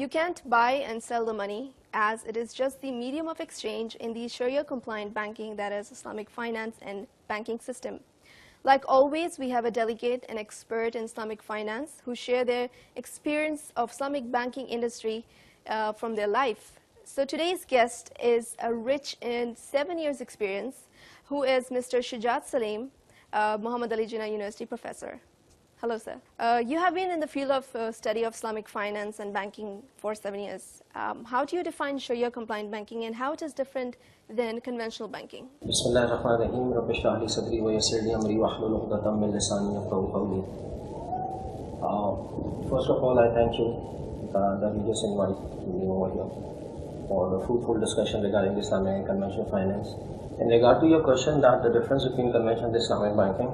You can't buy and sell the money, as it is just the medium of exchange in the Sharia-compliant banking, that is Islamic finance and banking system. Like always, we have a delegate, an expert in Islamic finance, who share their experience of Islamic banking industry from their life. So today's guest is a rich in 7 years experience, who is Mr. Shujat Salim, Muhammad Ali Jinnah University professor. Hello, sir. You have been in the field of study of Islamic finance and banking for 7 years. How do you define Sharia-compliant banking, and how it is different than conventional banking? Bismillahirrahmanirrahim. Rabbi shrah li sadri wa yassir li amri wahlul 'uqdatam min lisani yafqahu qawli. First of all, I thank you that you just invited me over here for a fruitful discussion regarding Islamic and conventional finance. In regard to your question, that the difference between conventional and Islamic banking,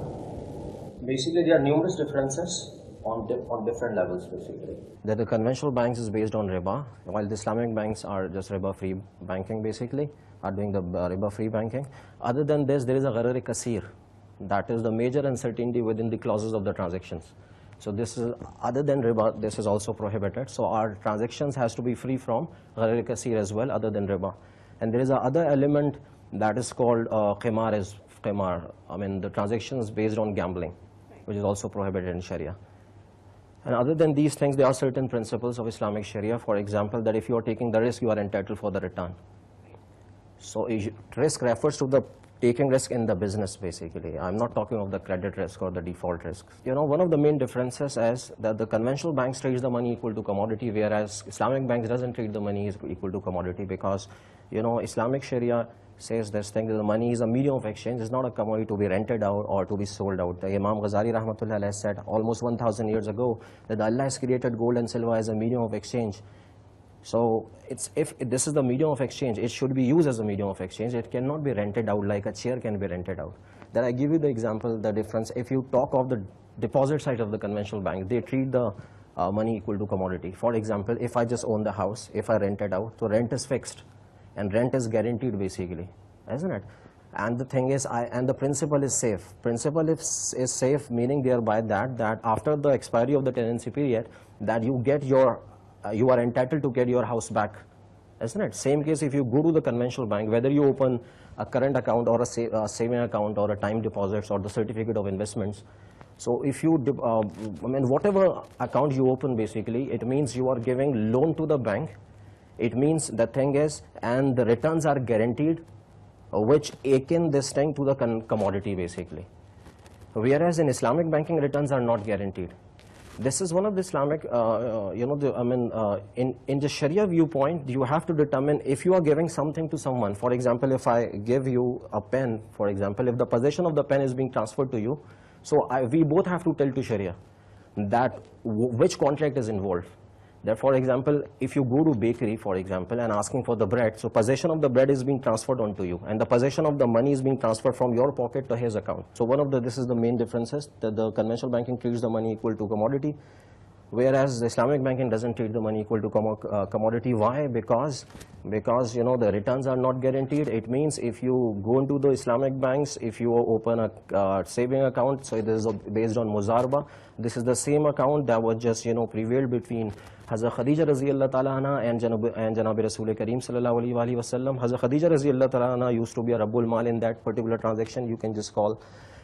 basically there are numerous differences on different levels. Basically, that the conventional banks is based on riba, while the Islamic banks are just riba-free banking. Basically, are doing the riba-free banking. Other than this, there is a gharar kasir, that is the major uncertainty within the clauses of the transactions. So this is, other than riba, this is also prohibited. So our transactions has to be free from gharar kasir as well, other than riba. And there is another element that is called qimar. I mean, the transactions based on gambling, which is also prohibited in Sharia. And other than these things, there are certain principles of Islamic Sharia. For example, that if you are taking the risk, you are entitled for the return. So risk refers to the taking risk in the business, basically. I'm not talking of the credit risk or the default risk. You know, one of the main differences is that the conventional banks treat the money equal to commodity, whereas Islamic banks doesn't treat the money equal to commodity, because, you know, Islamic Sharia says this thing, that the money is a medium of exchange, it's not a commodity to be rented out or to be sold out. The Imam Ghazali Rahmatullah Alayhi said almost 1,000 years ago that Allah has created gold and silver as a medium of exchange. So if this is the medium of exchange, it should be used as a medium of exchange. It cannot be rented out like a chair can be rented out. Then I give you the example, the difference. If you talk of the deposit side of the conventional bank, they treat the money equal to commodity. For example, if I just own the house, if I rent it out, so rent is fixed and rent is guaranteed, basically, isn't it? And the thing is, and the principal is safe. Principal is safe, meaning thereby that after the expiry of the tenancy period, that you get your you are entitled to get your house back, isn't it? Same case if you go to the conventional bank, whether you open a current account or a saving account or a time deposits or the certificate of investments. So if you, I mean, whatever account you open, basically, it means you are giving loan to the bank. It means the thing is, and the returns are guaranteed, which akin this thing to the commodity, basically. Whereas in Islamic banking, returns are not guaranteed. This is one of the Islamic, you know, in the Sharia viewpoint, you have to determine if you are giving something to someone. For example, if I give you a pen, for example, if the possession of the pen is being transferred to you, so we both have to tell to Sharia that which contract is involved. That, for example, if you go to bakery, for example, and asking for the bread, so possession of the bread is being transferred onto you, and the possession of the money is being transferred from your pocket to his account. So this is the main differences, that the conventional banking treats the money equal to commodity, whereas the Islamic banking doesn't treat the money equal to commodity. Why? Because, you know, the returns are not guaranteed. It means if you go into the Islamic banks, if you open a saving account, so it is based on Muzarba. This is the same account that was just, you know, prevailed between Hazrat Khadija Raziyallahu Ta'ala Anha and Janabi Rasul Kareem Sallallahu Alaihi Wasallam. Hazrat Khadija Raziyallahu Ta'ala Anha used to be a Rabbul Mal in that particular transaction, you can just call.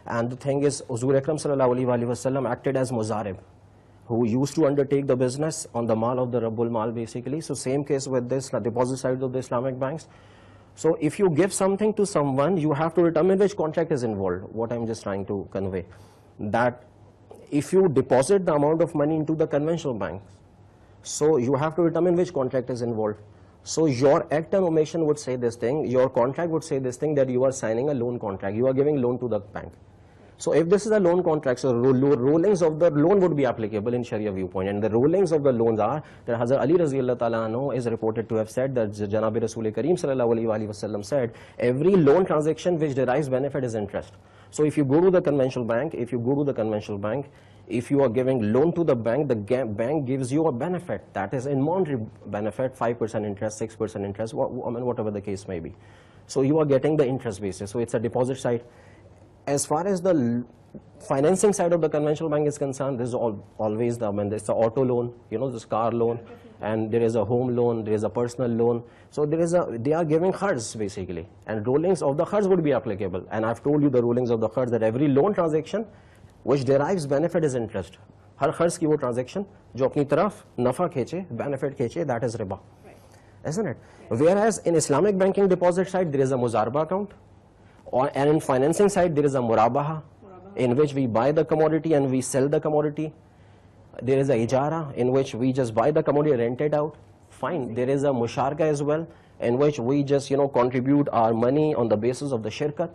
And the thing is, Huzur Akram Sallallahu Alaihi Wasallam acted as Muzarib, who used to undertake the business on the mal of the Rabbul Mal, basically. So same case with this deposit side of the Islamic banks. So if you give something to someone, you have to determine which contract is involved. What I'm just trying to convey, that if you deposit the amount of money into the conventional banks, so you have to determine which contract is involved. So your act and omission would say this thing, your contract would say this thing, that you are signing a loan contract, you are giving loan to the bank. So if this is a loan contract, so rulings of the loan would be applicable in Sharia viewpoint, and the rulings of the loans are that Hazrat Ali Raziyallahu Ta'ala Anhu is reported to have said that Janabi Rasul Kareem Sallallahu Alaihi Wasallam said, every loan transaction which derives benefit is interest. So if you go to the conventional bank, if you are giving loan to the bank bank gives you a benefit, that is in monetary benefit, 5% interest, 6% interest, I mean, whatever the case may be. So you are getting the interest basis, so it's a deposit side. As far as the financing side of the conventional bank is concerned, this is always the, I mean, there's the auto loan, you know, this car loan, and there is a home loan, there is a personal loan. So they are giving kharz basically, and rulings of the kharz would be applicable. And I've told you the rulings of the kharz that every loan transaction which derives benefit is interest. हर खर्च की वो transaction जो अपनी तरफ नफा खींचे, benefit खींचे, that is riba, isn't it? Whereas in Islamic banking deposit side there is a muzaraba account, and in financing side there is a murabaha, in which we buy the commodity and we sell the commodity. There is a ijara, in which we just buy the commodity, rent it out. Fine. There is a musharka as well, in which we just, you know, contribute our money on the basis of the shirkat,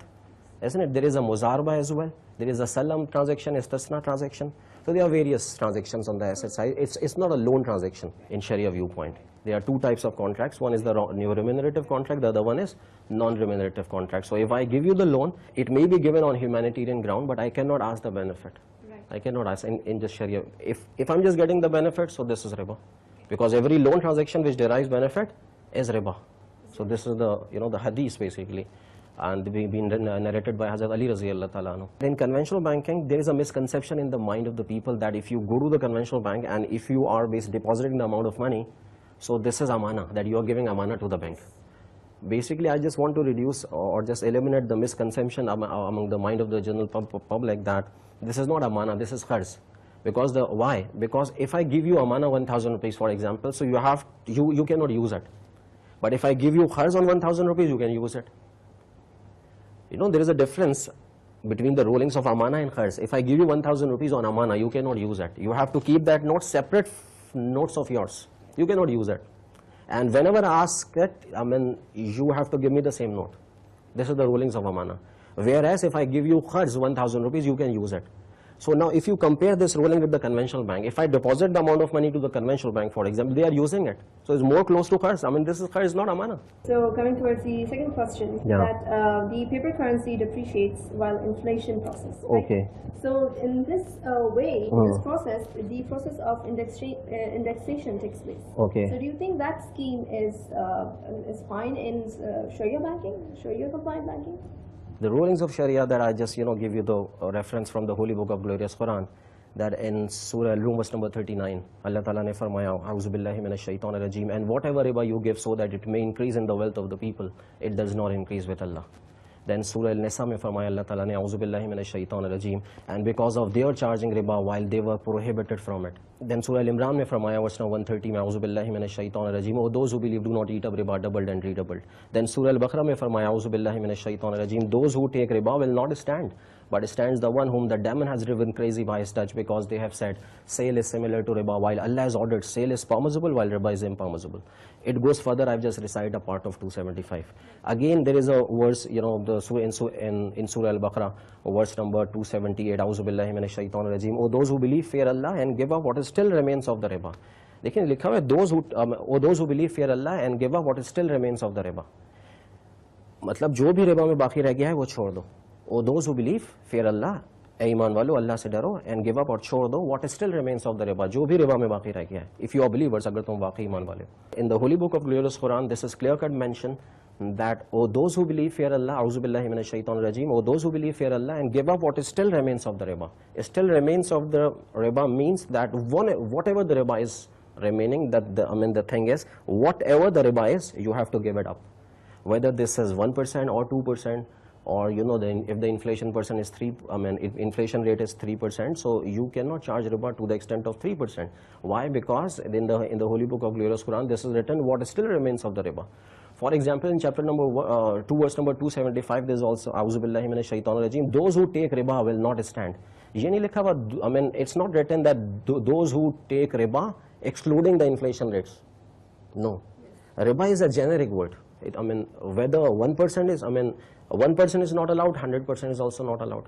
isn't it? There is a muzarba as well. There is a salam transaction, istisna transaction. So there are various transactions on the asset side. It's not a loan transaction in Sharia viewpoint. There are two types of contracts. One is the new remunerative contract. The other one is non-remunerative contract. So if I give you the loan, it may be given on humanitarian ground, but I cannot ask the benefit. Right. I cannot ask in the Sharia. If I'm just getting the benefit, so this is riba. Because every loan transaction which derives benefit is riba. So this is the, you know, the hadith basically. And been narrated by Hazrat Ali Raziyallahu Ta'ala anhu. In conventional banking, there is a misconception in the mind of the people that if you go to the conventional bank and if you are depositing the amount of money, so this is amana, that you are giving amana to the bank. Basically, I just want to reduce or just eliminate the misconception among the mind of the general public that this is not amana, this is kharz. Because why? Because if I give you amana 1,000 rupees, for example, so you cannot use it. But if I give you kharz on 1,000 rupees, you can use it. You know, there is a difference between the rulings of amana and kharz. If I give you 1,000 rupees on amana, you cannot use it. You have to keep that note separate notes of yours. You cannot use it. And whenever I ask it, I mean, you have to give me the same note. This is the rulings of amana. Whereas if I give you kharz 1,000 rupees, you can use it. So now if you compare this ruling with the conventional bank, if I deposit the amount of money to the conventional bank, for example, they are using it. So it's more close to kharz. I mean, this is kharz, not amana. So coming towards the second question, that the paper currency depreciates while inflation process. Right? Okay. So in this way, this process, the process of indexation takes place. Okay. So do you think that scheme is fine in Sharia banking, Sharia compliant banking? The rulings of Sharia that I just, you know, give you the reference from the Holy Book of Glorious Quran, that in Surah Al-Rum verse number 39, Allah Ta'ala ne farmaya, A'udhu billahi minash shaitanir rajeem, and whatever riba you give so that it may increase in the wealth of the people, it does not increase with Allah. Then Surah Al-Nisa mein farmaya Allah Ta'ala ne, A'udhu billahi minash shaitanir rajeem, and because of their charging riba while they were prohibited from it. Then Surah Al-Imran mein farmaya verse number 130, A'udhu billahi minash shaitanir rajeem, oh those who believe do not eat up riba doubled and redoubled. Then Surah Al-Baqarah mein farmaya, A'udhu billahi minash shaitanir rajeem, those who take riba will not stand, but stands the one whom the demon has driven crazy by his touch, because they have said sale is similar to riba, while Allah has ordered sale is permissible while riba is impermissible. It goes further. I've just recited a part of 275. Again, there is a verse, you know, in Surah Al-Baqarah, verse number 278, A'udhu billahi minash shaitanir rajeem, oh those who believe fear Allah and give up what still remains of the riba. लेकिन लिखा हुआ है those who believe fear Allah and give up what still remains of the riba. मतलब जो भी रिबा में बाकी रह गया है वो छोड़ दो. Oh those who believe fear Allah, ए ईमान वालो अल्लाह से डरो, and give up और छोड़ दो what still remains of the riba, जो भी रिबा में बाकी रह गया है. If you are believers, अगर तुम वाकई ईमान वाले. In the Holy Book of Glorious Quran, this is clear cut mention that oh those who believe fear Allah, A'udhu billahi minash shaitanir rajeem, oh those who believe fear Allah and give up what still remains of the riba. Still remains of the riba means that whatever the riba is remaining, that the thing is, whatever the riba is, you have to give it up. Whether this is 1% or 2%, or you know, if the inflation percent is if inflation rate is 3%, so you cannot charge riba to the extent of 3%. Why? Because in the Holy Book of Glorious Quran, this is written what still remains of the riba. For example, in chapter number 2, verse number 275, there is also A'udhu billahi minash shaitanir rajeem, those who take riba will not stand. ये नहीं लिखा हुआ, it's not written that those who take riba excluding the inflation rates. No, riba is a generic word. Whether 1% is, 1% is not allowed, 100% is also not allowed.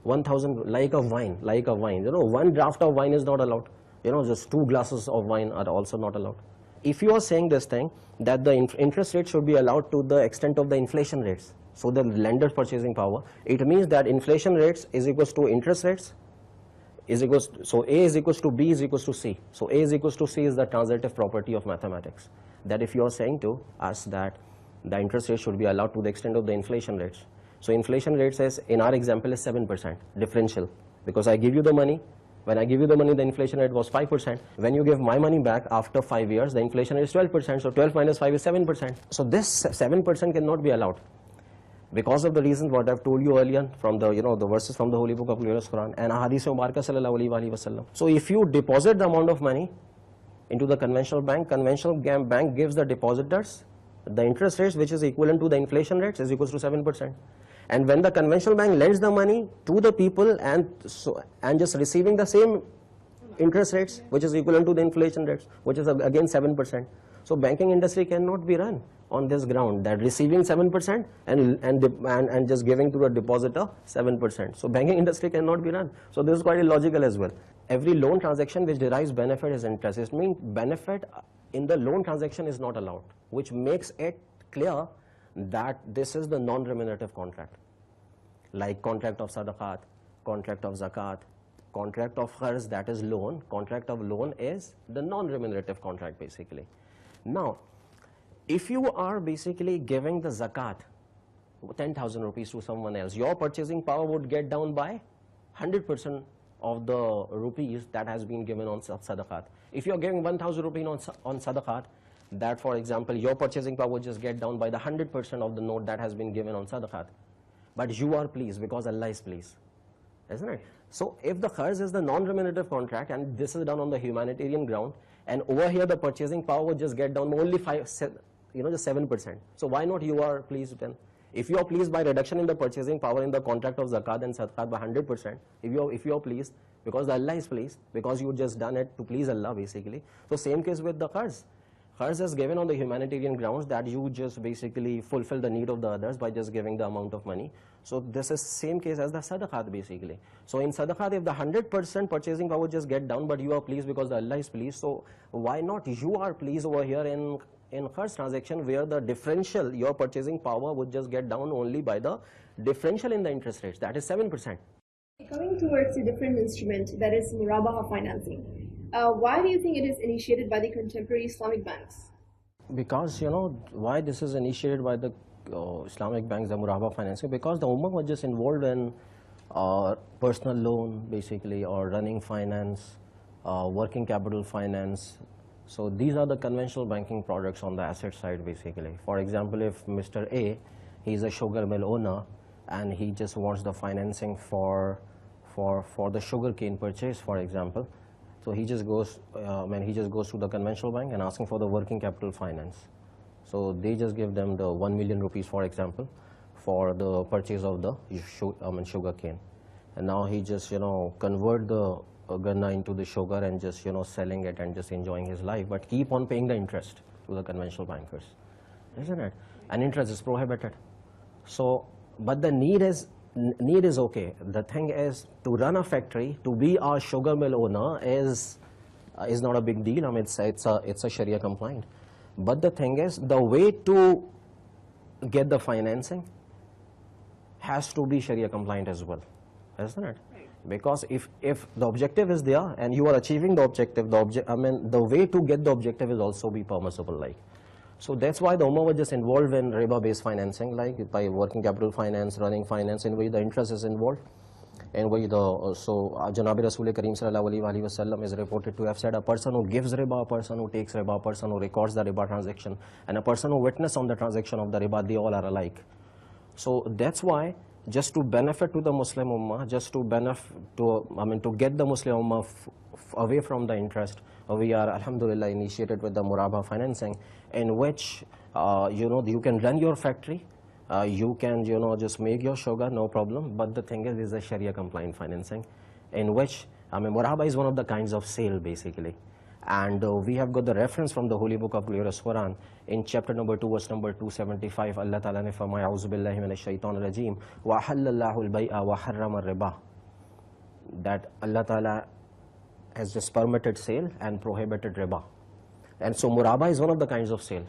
1,000, like a wine, you know, one draft of wine is not allowed. You know, just 2 glasses of wine are also not allowed. If you are saying this thing, that the interest rate should be allowed to the extent of the inflation rates, so the lender's purchasing power, it means that inflation rates is equals to interest rates, so A is equals to B is equals to C. So A is equals to C is the transitive property of mathematics. That if you are saying to us that the interest rate should be allowed to the extent of the inflation rates, So inflation rate says, in our example, is 7% differential, because I give you the money. When I give you the money, the inflation rate was 5%. When you give my money back after 5 years, the inflation rate is 12%. So 12 minus 5 is 7%. So this 7% cannot be allowed, because of the reasons what I've told you earlier from the the verses from the Holy Book of Glorious Quran and Ahadith of Mubarakah sallallahu alaihi wasallam. So if you deposit the amount of money into the conventional bank gives the depositors the interest rates which is equivalent to the inflation rates, is equals to 7%. And when the conventional bank lends the money to the people and just receiving the same interest rates which is equivalent to the inflation rates, which is again 7%. So banking industry cannot be run on this ground, that receiving 7% and just giving to the depositor 7%. So banking industry cannot be run. So this is quite illogical as well. Every loan transaction which derives benefit is interest. It means benefit in the loan transaction is not allowed, which makes it clear that this is the non-remunerative contract, like contract of sadaqat, contract of zakat, contract of kharz, that is loan. Contract of loan is the non-remunerative contract basically. Now, if you are basically giving the zakat 10,000 rupees to someone else, your purchasing power would get down by 100% of the rupees that has been given on sadaqat. If you are giving 1,000 rupees on sadaqat, that for example your purchasing power would just get down by the 100% of the note that has been given on sadaqat. But you are pleased because Allah is pleased, isn't it? So if the kharz is the non-remunerative contract and this is done on the humanitarian ground, and over here the purchasing power would just get down only just 7%. So why not you are pleased then? If you are pleased by reduction in the purchasing power in the contract of zakat and sadaqat by 100%, if you are pleased because Allah is pleased, because you just done it to please Allah basically. So same case with the kharz. Kharz is given on the humanitarian grounds, that you just basically fulfill the need of the others by just giving the amount of money. So this is same case as the sadaqat basically. So in sadaqat, if the 100% purchasing power just get down, but you are pleased because Allah is pleased, so why not you are pleased over here in kharz transaction, where the differential, your purchasing power would just get down only by the differential in the interest rates, that is 7%. Coming towards a different instrument, that is murabaha financing. Why do you think it is initiated by the contemporary Islamic banks? Because why this is initiated by the Islamic banks, the murabaha financing, because the Ummah was just involved in personal loan basically, or running finance, working capital finance. So these are the conventional banking products on the asset side basically. For example, if Mr. A, he is a sugar mill owner and he just wants the financing for the sugar cane purchase, for example, so he just goes to the conventional bank and asking for the working capital finance. So they just give them the 1 million rupees, for example, for the purchase of the sugar cane. And now he just convert the ganna into the sugar and just selling it and just enjoying his life, but keep on paying the interest to the conventional bankers, isn't it? And interest is prohibited. So, but the need is okay. The thing is, to run a factory, to be a sugar mill owner is not a big deal. I mean, it's a Sharia compliant. But the thing is, the way to get the financing has to be Sharia compliant as well, isn't it? Because if the objective is there and you are achieving the objective, the way to get the objective is also be permissible, like. So that's why the Ummah was just involved in riba-based financing, like by working capital finance, running finance, in which the interest is involved. And why Janabi Rasul Kareem sallallahu alaihi wasallam is reported to have said, a person who gives riba, a person who takes riba, a person who records the riba transaction, and a person who witness on the transaction of the riba, they all are alike. So that's why, just to benefit to the Muslim Ummah, just to get the Muslim Ummah away from the interest, we are alhamdulillah initiated with the murabaha financing, in which you can run your factory, you can just make your sugar, no problem. But the thing is a Sharia compliant financing, in which murabaha is one of the kinds of sale basically. And we have got the reference from the Holy Book of Glorious Quran in chapter number 2, verse number 275. Allah Ta'ala ne farmaya, A'udhu billahi minash shaitanir rajim, wa halallahu al-bay'a wa harrama al-riba, that Allah Ta'ala has just permitted sale and prohibited riba. And so muraba is one of the kinds of sale.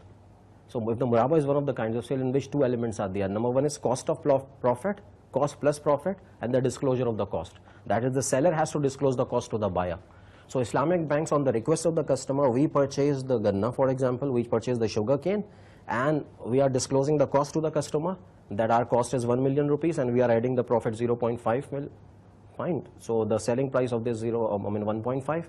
So if the muraba is one of the kinds of sale in which two elements are there, number one is cost of profit, cost plus profit, and the disclosure of the cost. That is, the seller has to disclose the cost to the buyer. So Islamic banks, on the request of the customer, we purchase the ganna, for example, we purchase the sugar cane, and we are disclosing the cost to the customer, that our cost is 1 million rupees and we are adding the profit 0.5 mil, fine. So the selling price of this 1.5,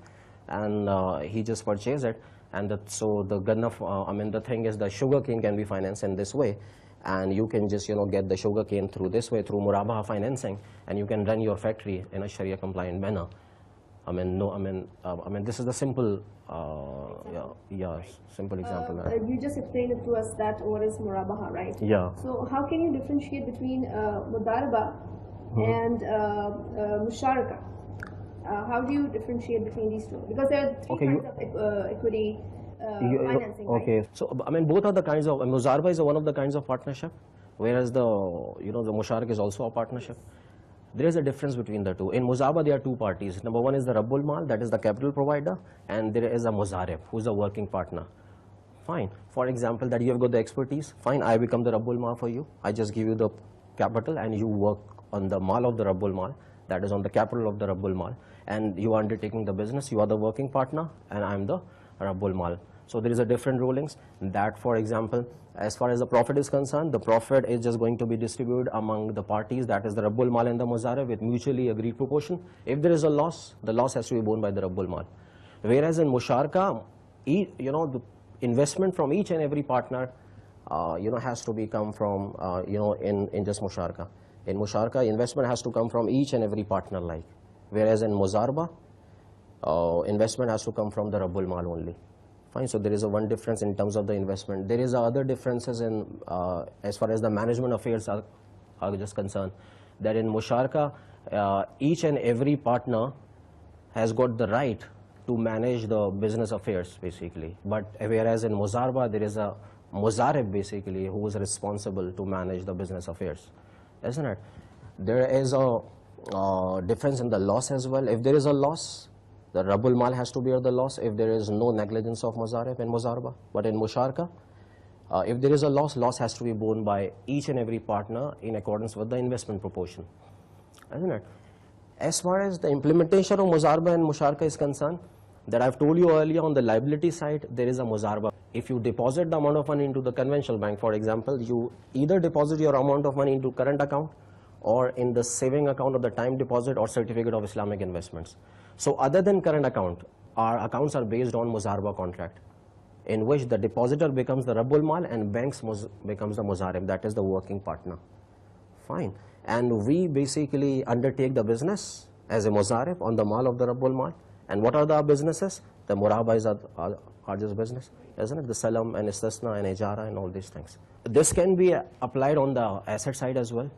and he just purchased it. And so the the thing is the sugar cane can be financed in this way, and you can just get the sugar cane through this way, through Murabaha financing, and you can run your factory in a Sharia compliant manner. This is the simple, simple example. You just explained it to us that what is Murabaha, right? Yeah. So how can you differentiate between Mudaraba and Musharaka? How do you differentiate between these two? Because there are three kinds of equity financing, right? Okay, so both are the kinds of, Muzaraba is one of the kinds of partnership, whereas the the Musharaka is also a partnership. There is a difference between the two. In Muzaraba, there are two parties. Number one is the Rabbul Mal, that is the capital provider, and there is a Muzarib, who is a working partner. Fine. For example, that you have got the expertise. Fine, I become the Rabbul Mal for you. I just give you the capital, and you work on the Mal of the Rabbul Mal, that is on the capital of the Rabbul Mal, and you are undertaking the business. You are the working partner, and I am the Rabbul Mal. So there is a different rulings that, for example, as far as the profit is concerned, the profit is just going to be distributed among the parties, that is the Rabbul Mal and the Muzarib, with mutually agreed proportion. If there is a loss, the loss has to be borne by the Rabbul Mal. Whereas in Musharaka, the investment from each and every partner, has to be come from, in just Musharaka. In Musharaka, investment has to come from each and every partner like. Whereas in Muzaraba, investment has to come from the Rabbul Mal only. Fine, so there is a one difference in terms of the investment. There is other differences in, as far as the management affairs are just concerned, that in Musharaka, each and every partner has got the right to manage the business affairs, basically. But whereas in Muzaraba, there is a Muzarib, basically, who is responsible to manage the business affairs, isn't it? There is a difference in the loss as well. If there is a loss, the Rabbul Mal has to bear the loss if there is no negligence of Muzarib and Muzaraba. But in Musharaka, if there is a loss, loss has to be borne by each and every partner in accordance with the investment proportion, isn't it? As far as the implementation of Muzaraba and Musharaka is concerned, that I've told you earlier, on the liability side, there is a Muzaraba. If you deposit the amount of money into the conventional bank, for example, you either deposit your amount of money into current account or in the saving account of the time deposit or certificate of Islamic investments. So other than current account, our accounts are based on Muzaraba contract, in which the depositor becomes the Rabbul Mal and banks becomes the Muzarib, that is the working partner. Fine. And we basically undertake the business as a Muzarib on the Mal of the Rabbul Mal. And what are the businesses? The Murabahs are just business, isn't it? The Salam and Istisna and Ijara and all these things. This can be applied on the asset side as well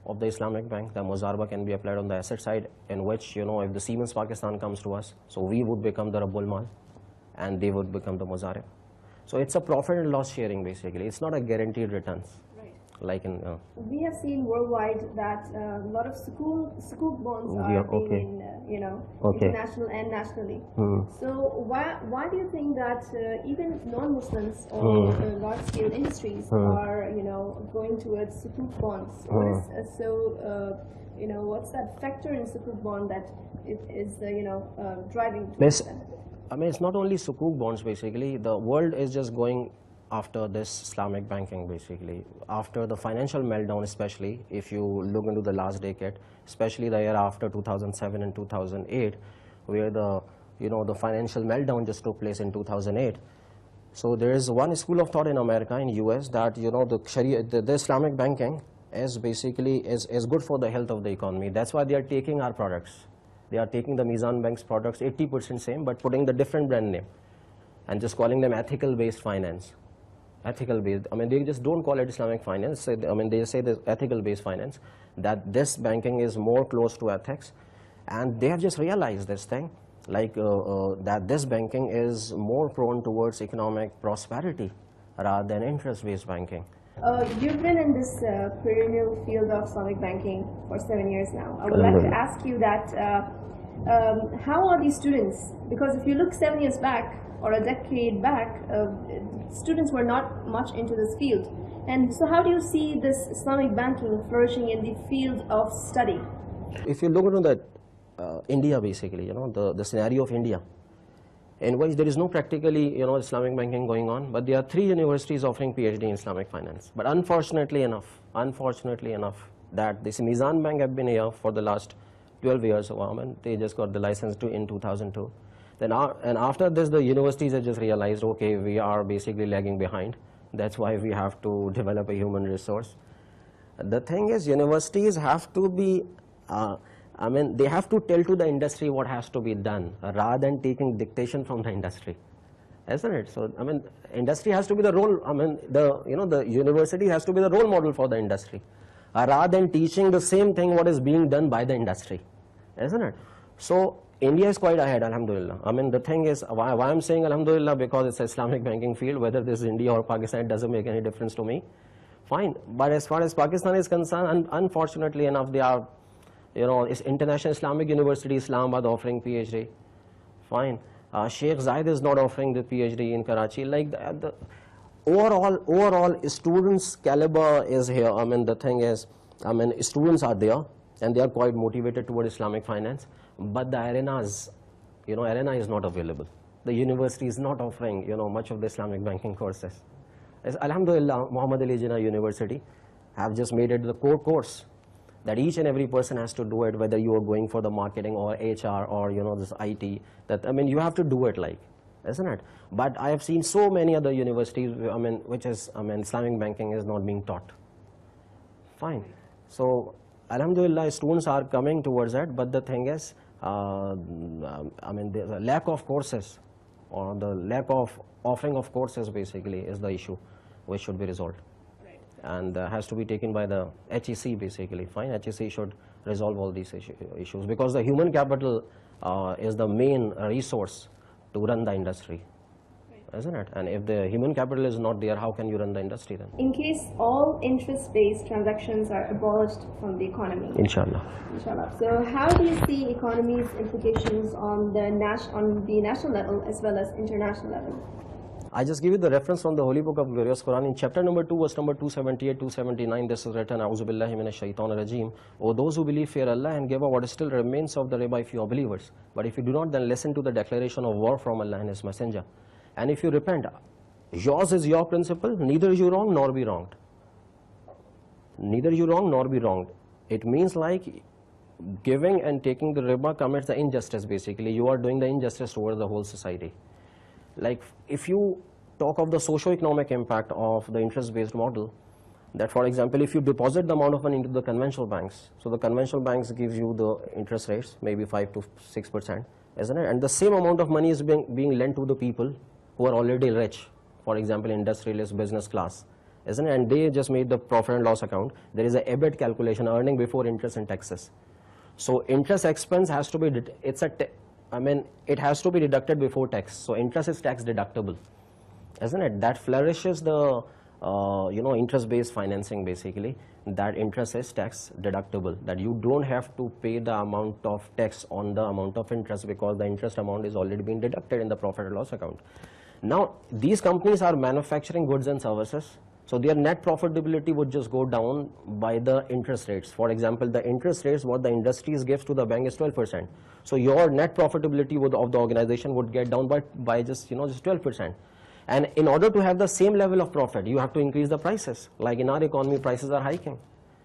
of the Islamic Bank. The Muzaraba can be applied on the asset side, in which, if the Siemens Pakistan comes to us, so we would become the Rabbul Mal and they would become the Muzarib. So it's a profit and loss sharing, basically. It's not a guaranteed returns. Right. Like in... We have seen worldwide that a lot of sukuk bonds are being in, international and nationally. So why do you think that even non-Muslims or large-scale industries are, going towards sukuk bonds? What is, what's that factor in sukuk bond that is, driving towards that? It's not only sukuk bonds, basically. The world is just going after this Islamic banking, basically. After the financial meltdown, especially, if you look into the last decade, especially the year after 2007 and 2008, where the, the financial meltdown just took place in 2008. So there is one school of thought in America, in US, that, the Sharia, the Islamic banking is basically is good for the health of the economy. That's why they are taking our products. They are taking the Mizan Bank's products, 80% same, but putting the different brand name and just calling them ethical-based finance. Ethical-based, they just don't call it Islamic finance. They say the ethical-based finance, that this banking is more close to ethics. And they have just realized this thing, like that this banking is more prone towards economic prosperity rather than interest-based banking. You've been in this perennial field of Islamic banking for 7 years now. I would like to ask you that, how are these students? Because if you look 7 years back or a decade back, students were not much into this field. And so how do you see this Islamic banking flourishing in the field of study? If you look into that, India, basically, the scenario of India. in which there is no practically, Islamic banking going on, but there are 3 universities offering PhD in Islamic finance. But unfortunately enough, that this Mizan Bank have been here for the last 12 years, and they just got the license in 2002. And after this, the universities have just realized, okay, we are basically lagging behind. That's why we have to develop a human resource. The thing is, universities have to be, they have to tell to the industry what has to be done rather than taking dictation from the industry, isn't it? So, industry has to be the role, the university has to be the role model for the industry rather than teaching the same thing what is being done by the industry, isn't it? So, India is quite ahead, alhamdulillah. The thing is, why I'm saying alhamdulillah, because it's an Islamic banking field, whether this is India or Pakistan, it doesn't make any difference to me. Fine. But as far as Pakistan is concerned, unfortunately enough, they are, it's International Islamic University, Islamabad, offering PhD. Fine. Sheikh Zayed is not offering the PhD in Karachi. Like the overall students' caliber is here. The thing is, students are there and they are quite motivated toward Islamic finance. But the arenas, arena is not available. The university is not offering, much of the Islamic banking courses. Alhamdulillah, Muhammad Ali Jinnah University have just made it the core course that each and every person has to do it, whether you are going for the marketing or HR or, this IT, that, you have to do it, like, isn't it? But I have seen so many other universities, which is, Islamic banking is not being taught. Fine. So, alhamdulillah, students are coming towards that, but the thing is, there's a lack of courses, or the lack of offering of courses basically is the issue which should be resolved. Right. And has to be taken by the HEC basically. Fine, HEC should resolve all these issues, because the human capital is the main resource to run the industry, isn't it? And if the human capital is not there, how can you run the industry then? In case all interest-based transactions are abolished from the economy. Inshallah. Inshallah. So how do you see economy's implications on the national level as well as international level? I just give you the reference from the Holy Book of Glorious Quran. In chapter number 2, verse number 278, 279, this is written, A'udhu billahi minash shaitanir rajim. O those who believe, fear Allah and give up what still remains of the riba if you are believers. But if you do not, then listen to the declaration of war from Allah and His Messenger. And if you repent, yours is your principle, neither you wrong nor be wronged. Neither you wrong nor be wronged. It means like giving and taking the riba commits the injustice basically. You are doing the injustice towards the whole society. Like if you talk of the socio-economic impact of the interest-based model, that for example, if you deposit the amount of money into the conventional banks, so the conventional banks gives you the interest rates, maybe 5 to 6%, isn't it? And the same amount of money is being lent to the people who are already rich, for example, industrialist, business class, isn't it? And they just made the profit and loss account. There is a EBIT calculation, earning before interest and taxes. So interest expense has to be, it has to be deducted before tax. So interest is tax deductible, isn't it? That flourishes the, interest-based financing basically. That interest is tax deductible, that you don't have to pay the amount of tax on the amount of interest because the interest amount is already been deducted in the profit and loss account. Now, these companies are manufacturing goods and services, so their net profitability would just go down by the interest rates. For example, the interest rates what the industries gives to the bank is 12%. So your net profitability of the organization would get down by just 12%. And in order to have the same level of profit, you have to increase the prices. Like in our economy, prices are hiking,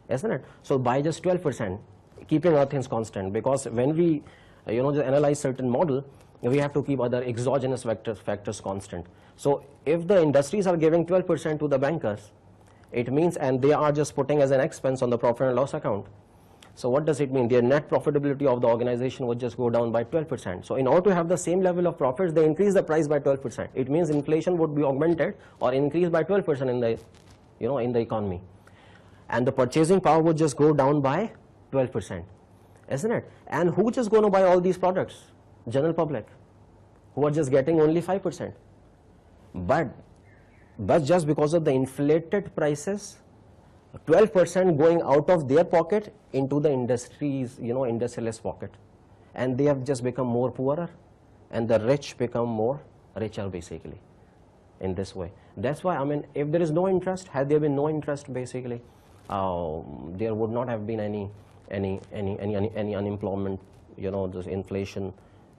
isn't it? So by just 12%, keeping other things constant, because when we just analyze certain model, we have to keep other exogenous factors constant. So if the industries are giving 12% to the bankers, it means, and they are just putting as an expense on the profit and loss account. So what does it mean? Their net profitability of the organization would just go down by 12%. So in order to have the same level of profits, they increase the price by 12%. It means inflation would be augmented or increased by 12% in the, in the economy. And the purchasing power would just go down by 12%, isn't it? And who's just going to buy all these products? General public, who are just getting only 5%. But just because of the inflated prices, 12% going out of their pocket into the industries, industrialist pocket, and they have just become more poorer, and the rich become more richer basically in this way. That's why, if there is no interest, had there been no interest basically, there would not have been any unemployment, this inflation,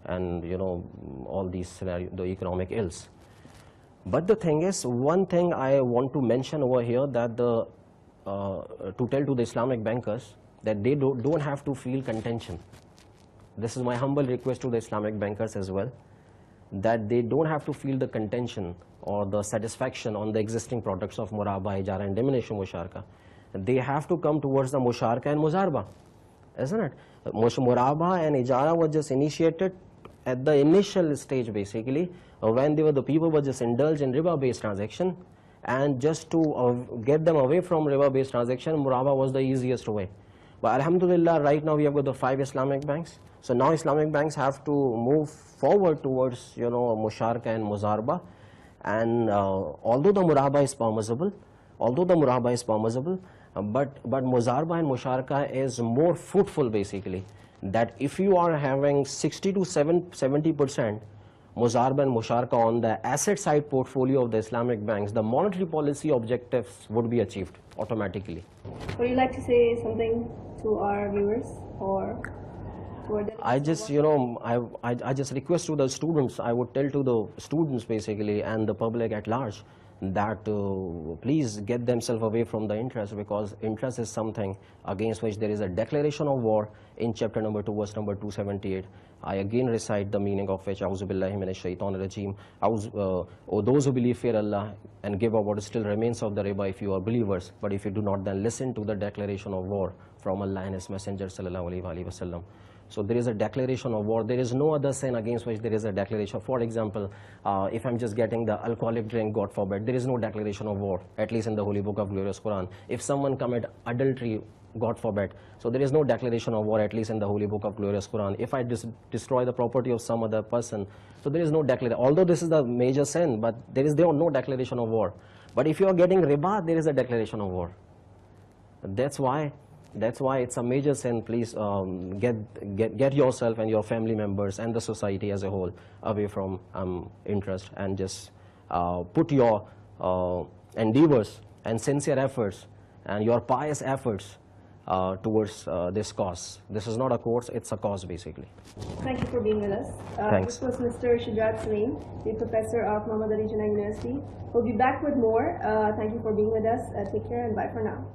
and all these scenario, the economic ills. But the thing is, one thing I want to mention over here, that to tell to the Islamic bankers that they don't have to feel contention. This is my humble request to the Islamic bankers as well, that they don't have to feel the contention or the satisfaction on the existing products of Muraba, Ijara and diminution Musharka. They have to come towards the Musharka and Muzarba, isn't it? Muraba and Ijara were just initiated at the initial stage, basically, when the people were just indulged in riba-based transaction, and just to get them away from riba-based transaction, Muraba was the easiest way. But alhamdulillah, right now we have got the 5 Islamic banks. So now Islamic banks have to move forward towards, Musharka and Muzarba. And although the Muraba is permissible, but Muzarba and Musharka is more fruitful, basically. That if you are having 60 to 70% Muzarba and Musharka on the asset side portfolio of the Islamic banks, the monetary policy objectives would be achieved automatically. Would you like to say something to our viewers or to our I just, I just request to the students, I would tell to the students basically and the public at large that please get themselves away from the interest, because interest is something against which there is a declaration of war in chapter number 2, verse number 278. I again recite the meaning of which, A'udhu billahi minash shaitanir rajim. O those who believe, fear Allah and give up what still remains of the riba if you are believers, but if you do not, then listen to the declaration of war from Allah and His Messenger sallallahu alaihi wasallam. So there is a declaration of war. There is no other sin against which there is a declaration. For example, if I'm just getting the alcoholic drink, God forbid, there is no declaration of war, at least in the Holy Book of Glorious Quran. If someone commit adultery, God forbid, so there is no declaration of war, at least in the Holy Book of Glorious Quran. If I destroy the property of some other person, so there is no declaration. Although this is the major sin, but there is no declaration of war. But if you are getting riba, there is a declaration of war. That's why it's a major sin. Please get yourself and your family members and the society as a whole away from interest, and just put your endeavors and sincere efforts and your pious efforts towards this cause. This is not a course, it's a cause basically. Thank you for being with us. Thanks. This was Mr. Shujat Salim, the professor of Muhammad Ali Jinnah University. We'll be back with more. Thank you for being with us. Take care and bye for now.